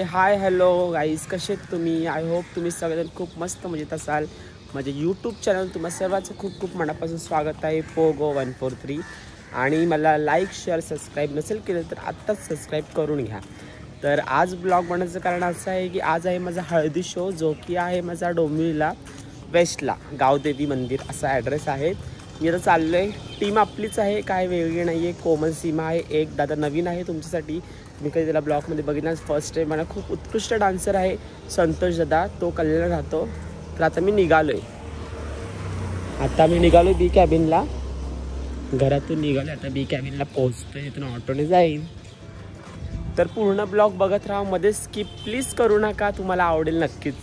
Hi hello guys, कसे आहेत तुम्ही? आय होप तुम्ही सगळेजण खूप मस्त मजेत असाल. माझे यूट्यूब चॅनल तुम्हा सर्वांचं खूप खूप मनापासून स्वागत आहे. पोगो 143 आणि मला लाईक शेअर सबस्क्राईब नसेल केलं तर आत्ताच सबस्क्राईब करून घ्या. तर आज ब्लॉग बनवायचं कारण असं आहे की आज आहे माझा हळदी शो, जो की आहे माझा डोंबिवलीला वेस्टला गावदेवी मंदिर असा ॲड्रेस आहे. मी आता चाललो आहे. टीम आपलीच आहे, काय वेगळी नाही आहे. कोमल सीमा आहे, एक दादा नवीन आहे तुमच्यासाठी. मी कधी त्याला ब्लॉगमध्ये बघितलं फर्स्ट टाईम. मला खूप उत्कृष्ट डान्सर आहे संतोष दादा, तो कल्याण राहतो. तर आता मी निघालो आहे. बी कॅबिनला, घरातून निघालो आता बी कॅबिनला पोहोचतो. इथून ऑटोने जाईल. तर पूर्ण ब्लॉग बघत राहा, मध्ये स्किप प्लीज करू नका, तुम्हाला आवडेल नक्कीच.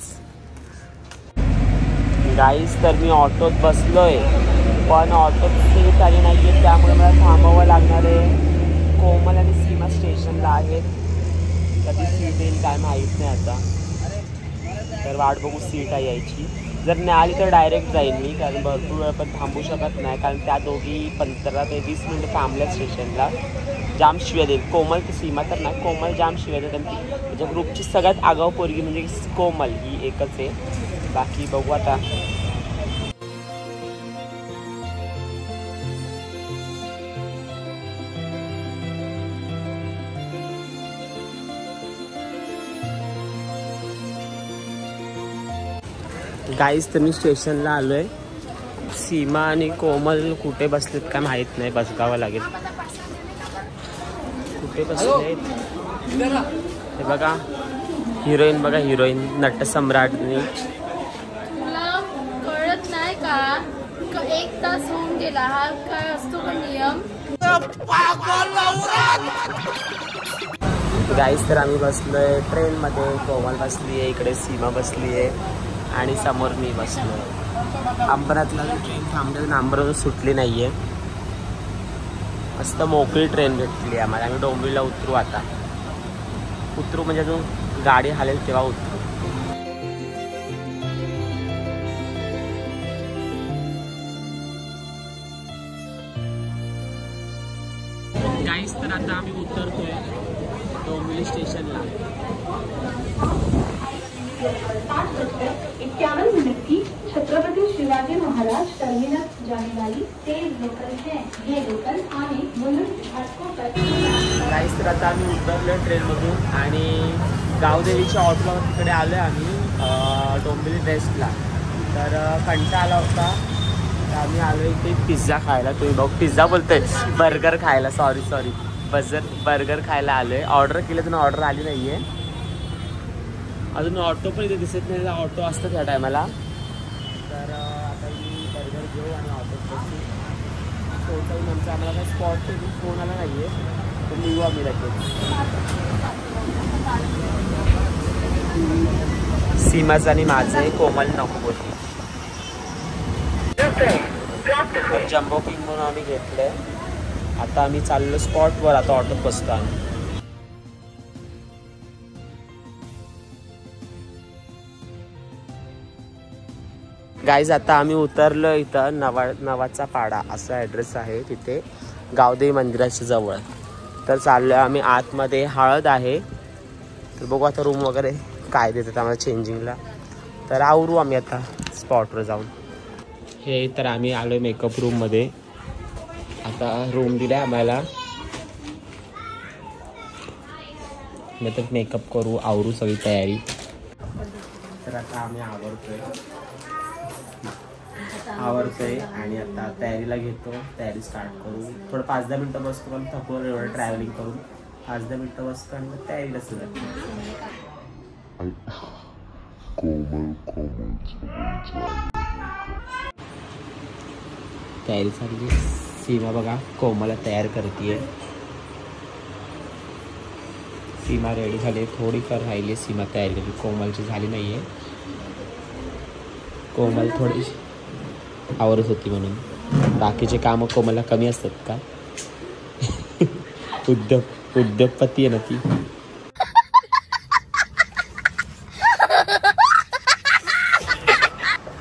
गाईस तर मी ऑटोत बसलो आहे, पण ऑटोत सीट आली नाही आहे, त्यामुळे मला थांबावं लागणार आहे. कोमल आणि सीमा स्टेशनला आहेत. कधी सीट येईल काय माहीत नाही आता, तर वाट बघू सीट आहे यायची. जर नाही आली तर डायरेक्ट जाईल मी, कारण भरपूर वेळ पण थांबू शकत नाही, कारण त्या दोघी 15 ते 20 मिनटं थांबल्या स्टेशनला. जाम शिव्या देईल कोमल, की सीमा तर नाही, कोमल जाम शिव्या देईल. कारण ती म्हणजे ग्रुपची सगळ्यात आगाऊ पोरगी म्हणजे कोमल ही एकच आहे. बाकी बघू आता. गाईस तर मी स्टेशनला आलो आहे. सीमा आणि कोमल कुठे बसलेत काय माहीत नाही, बसगावं लागेल. कुठे बसलेत हे बघा. हिरोईन बघा, हिरोईन नटसम्राटनी. कळत नाही का 1 तास होऊन गेला, हा काय असतो का नियम? गाईस तर आम्ही बसलोय ट्रेनमध्ये. कोमल बसली आहे इकडे, सीमा बसली आहे आणि समोर मी बसलो. अंबरातला ट्रेन थांबली, अंबरातून सुटली नाही आहे. मस्त मोकळी ट्रेन भेटली आम्हाला. आम्ही डोंबिवलीला उतरू आता. उतरू म्हणजे अजून गाडी हालेल तेव्हा उतरू. गाईस तर आता आम्ही उतरतोय डोंबिवली स्टेशनला. 7:51 की छत्रपति शिवाजी महाराज टर्मिनस जाने वाली तेज लोकल है. ये लोकल आने म्हणून घाटकोपर पर. गाईस तर आता आम्ही उतरलो ट्रेनमधून आणि गावदेवीच्या ऑटोला तिकडे आलो आहे आम्ही डोंबिवली वेस्टला. तर कंटाळा आला होता, तर आम्ही आलो इथे पिझ्झा खायला. तुम्ही बघ, पिझ्झा बोलतोय, बर्गर खायला. सॉरी बर्गर खायला आलो आहे. ऑर्डर केलं तर ऑर्डर आली नाही आहे अजून. ऑटो पण इथे दिसत नाही, ऑटो असतं त्या टायमाला. तर आता मी बर्गर घेऊ आणि ऑटोत बसू. पोहोचवून आमचा आम्हाला काही स्पॉट फोन आला नाही आहे, तर निघू आम्ही लगेच. सीमाचं आणि माझे, कोमल नको होती. जम्बो किंग म्हणून आम्ही घेतलंय. आता आम्ही चाललो स्पॉटवर. आता ऑटोत बसतो आम्ही. गाईज आता आम्ही उतरलो इथं नवाचा पाडा असा ॲड्रेस आहे, तिथे गावदेवी मंदिराच्या जवळ. तर चाललो आम्ही आतमध्ये. हळद आहे, तर बघू आता रूम वगैरे काय देतात आम्हाला चेंजिंगला. तर आवरू आम्ही आता स्पॉटवर जाऊन. हे तर आम्ही आलो मेकअप रूममध्ये. आता रूम दिला आम्हाला, नंतर मेकअप करू, आवरू सगळी तयारी. तर आता आम्ही आवरतोय आणि आता तयारीला घेतो. तयारी स्टार्ट करू. थोडं 5-10 मिनटं बसतो, पण थकलो एवढं ट्रॅव्हलिंग करून. 5-10 मिनटं बसतो आणि मग तयारीला सुरुवात. तयारी चालली. सीमा बघा कोमलला तयार करते. सीमा रेडी झाली, थोडीफार राहिली सीमा तयारी केली, कोमलची झाली नाही आहे. कोमल थोडी आवरत होती म्हणून. बाकीचे कामं कोमलला कमी असतात का? उद्योगपती आहे ना ती.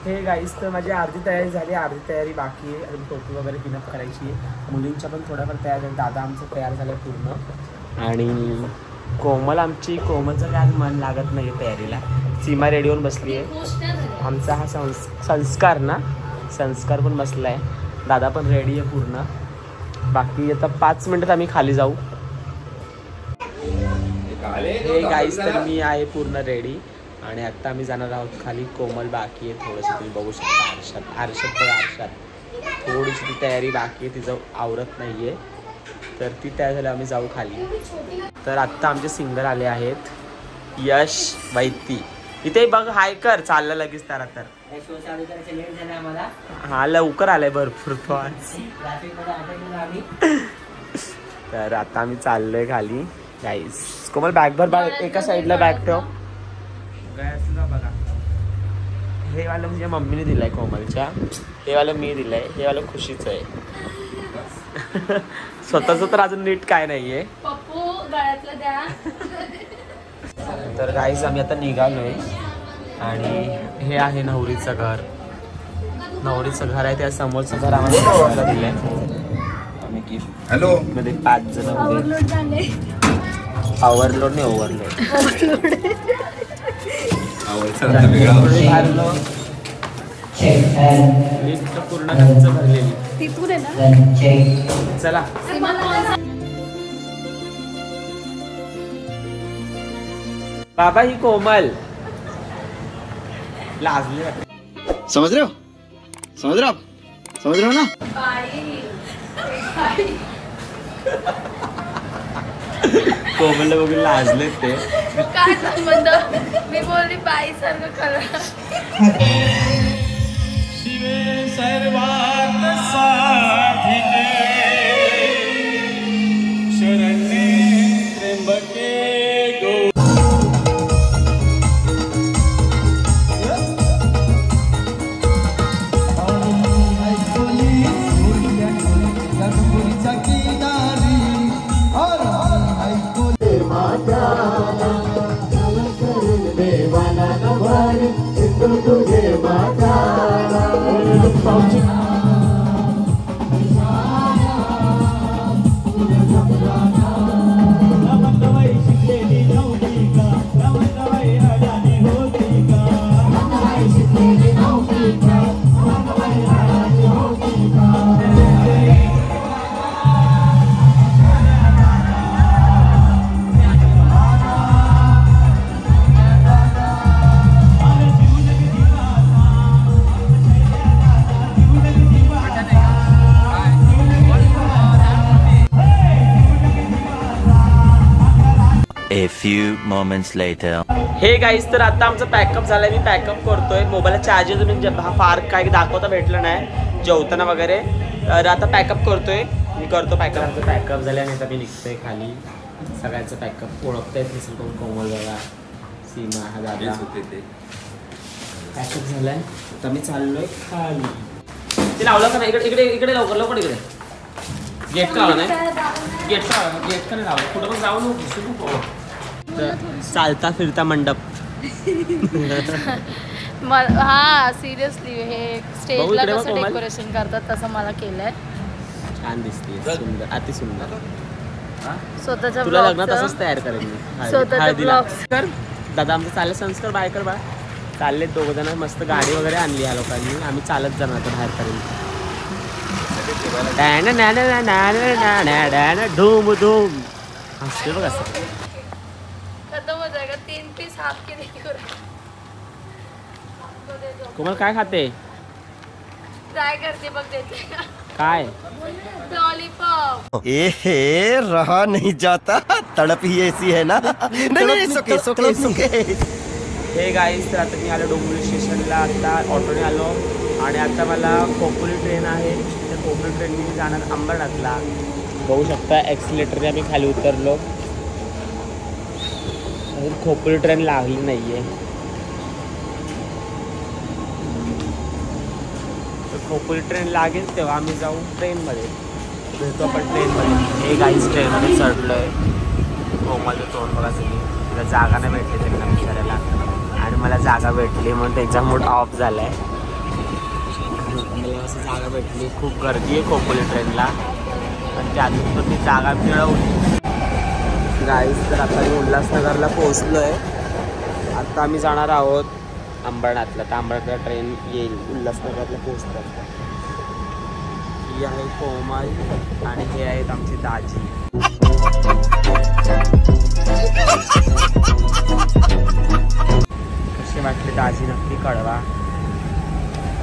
हे गाईस तर माझी अर्धी तयारी झाली, अर्धी तयारी बाकी आहे. अजून टोपी वगैरे पिनअप करायची आहे. मुलींच्या पण थोड्याफार तयार झाल्या. दादा आमचं तयार झालं पूर्ण. आणि कोमलचं काय मन लागत नाही तयारीला. सीमा रेडी होऊन बसली आहे. आमचा हा संस्कार ना, संस्कार पण बसला आहे. दादा पण रेडी आहे पूर्ण. बाकी आता 5 मिनिटात आम्ही खाली जाऊ. हे गाईस, तर मी आहे पूर्ण रेडी आणि आता आम्ही जाणार आहोत खाली. कोमल बाकी आहे थोडंसं, तुम्ही बघू शकता. आरशात थोडीशी ती तयारी बाकी आहे, तिचं आवरत नाही आहे. तर ती तयार झाली, आम्ही जाऊ खाली. तर आत्ता आमचे सिंगर आले आहेत, यश वैती. इथे बघ, हाय कर. चाललं लगेच तर हा लवकर आलाय भरपूर तो आज. तर आता आम्ही चाललोय खाली गाईस. कोमल बॅग भर, बॅग एका साईडला बॅग ठेव. बघा, हे वालं म्हणजे मम्मीने दिलंय कोमलच्या, हे वालं मी दिलंय, हे वालं खुशीच आहे. स्वतःच तर अजून नीट काय नाहीये. पप्पू गळ्यातलं द्या. तर गाईस आम्ही आता निघालोय आणि हे आहे नवरीचं घर. नवरीचं घर आहे, त्या समोरचं घर आम्हाला दिलंय. हॅलो मध्ये 5 जण होते. ओव्हरलोड नाही, ओव्हरलोड. लिफ्ट पूर्ण गच्च भरलेली. तिथून आहे ना. चला बाबा, ही कोमल लाजली वाटते. समझ रहे हो ना. कोमलला बघून लाजले ते. काय संबंध, मी बोलली बाई सारखं खरं. शिवे सर्वात साधिके शरण्ये त्र्यंबके गौ. A few moments later. Hey guys, तर आता आमचं पॅकअप झालंय. मी पॅकअप करतोय. मोबाईलला चार्जर म्हणजे फार काय दाखवता भेटलं नाही जेवताना वगैरे. तर आता पॅकअप करतोय मी. करतो पॅकअप. आमचं पॅकअप झाल्यानंतर मी निघतोय खाली. सगळ्यांचं पॅकअप ओळखतायच नसेल कोण. कोमल बघा, सीमा, हा दादा. पॅकअप झालाय. आता मी चाललोय खाली. ते लावलं का नाही? इकडे लवकर लवकर इकडे. गेट का लावला नाही? गेट का नाही लावलं? कुठं पण जाऊ नको. चालता फिरता मंडप. हा सिरियसली हे स्टेजला इकडे कसं बघ, डेकोरेशन करतात तसं मला केलंय. छान दिसते, सुंदर, अति सुंदर. स्वतःच्या तुला लग्नात तसंच तयार करेन मी. स्वतःच्या ब्लॉग्स कर. दादा आमचं चाललं संस्कार बाय कर बा. चालले 2 जण. मस्त गाडी वगैरे आणली या लोकांनी. आम्ही चालत जाणार आता बाहेर करेन. धूम धूम हसते बघ असं. खतम हो जाएगा. 3 पीस हाफ के देखो. कोमल काय खाते? ट्राय करते बघ देते. काय? लॉलीपॉप. ए रहा नहीं जाता. तड़प ही ऐसी है ना. नहीं सुके. हे गाईस, तर आता मी आलो डोंबिवली स्टेशनला. आता ऑटोने आलो आणि आता मला खोपोली ट्रेन आहे. त्या खोपोली ट्रेनने मी जाणार अंबरनाथला. बघू शकता ॲक्सिलेटरने आम्ही खाली उतरलो. अजून खोपोली ट्रेन लागली नाही आहे. तर खोपोली ट्रेन लागेल तेव्हा आम्ही जाऊ ट्रेनमध्ये. भेटू आपण ट्रेनमध्ये. हे गाईस, ट्रेनमध्ये चढलो आहे. कोमलचं तोंड बघा सगळी. तिला जागा नाही भेटली त्यांना विचारायला आणि मला जागा भेटली म्हणून त्यांचा मूड ऑफ झाला आहे. मला असं जागा भेटली. खूप गर्दी आहे खोपोली ट्रेनला आणि त्यातून पण ती जागा मिळवली. गाईज तर आता मी उल्हासनगरला पोहोचलो आहे. आता आम्ही जाणार आहोत अंबरनाथला. तर अंबरनाथला ट्रेन येईल उल्हासनगरला पोहोचतात. ही आहे कोमल आणि हे आहेत आमचे दाजी. कसे वाटले दाजी नक्की कळवा.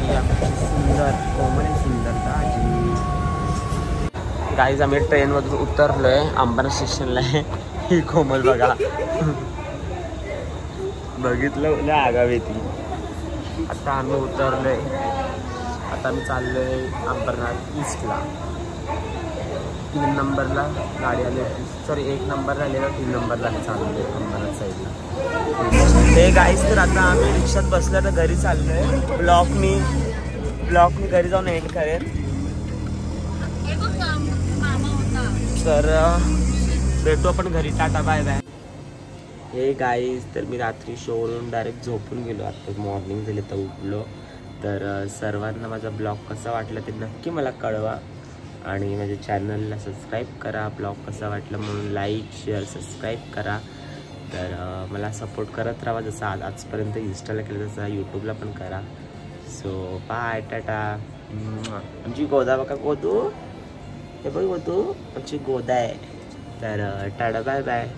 ही आमची सुंदर कोमल सुंदर दाजी. गाईज आम्ही ट्रेनमधून उतरलोय. अंबरनाथ स्टेशनला आहे. ही कोमल बघा. बघितलं ना आगावी ती. आता आम्ही उतरलोय. आता आम्ही चाललोय अंबरनाथ ईस्टला. 3 नंबरला गाडी आली होती. सॉरी 1 नंबरला आलेला 3 नंबरला चाललोय अंबरनाथ साईडला. ते गाईज तर आता आम्ही रिक्षात बसलो तर घरी चाललोय. ब्लॉकनी घरी जाऊन एंड करेन. तर भेटू आपण घरी. Tata bye bye. Hey guys तर मी रात्री शोवरून डायरेक्ट झोपून गेलो. आता मॉर्निंग झाली तर उठलो. तर सर्वांना माझा ब्लॉग कसा वाटला ते नक्की मला कळवा. आणि माझ्या चॅनलला सबस्क्राईब करा. ब्लॉग कसा वाटला म्हणून लाईक शेअर सबस्क्राईब करा. तर मला सपोर्ट करत राहा. जसं आजपर्यंत इंस्टाला केलं तसं यूट्यूबला पण करा. So bye tata. आमची गोदा बघा. गोदू हे बघ गोदू आमची गोदा आहे. तर टाटा बाय बाय.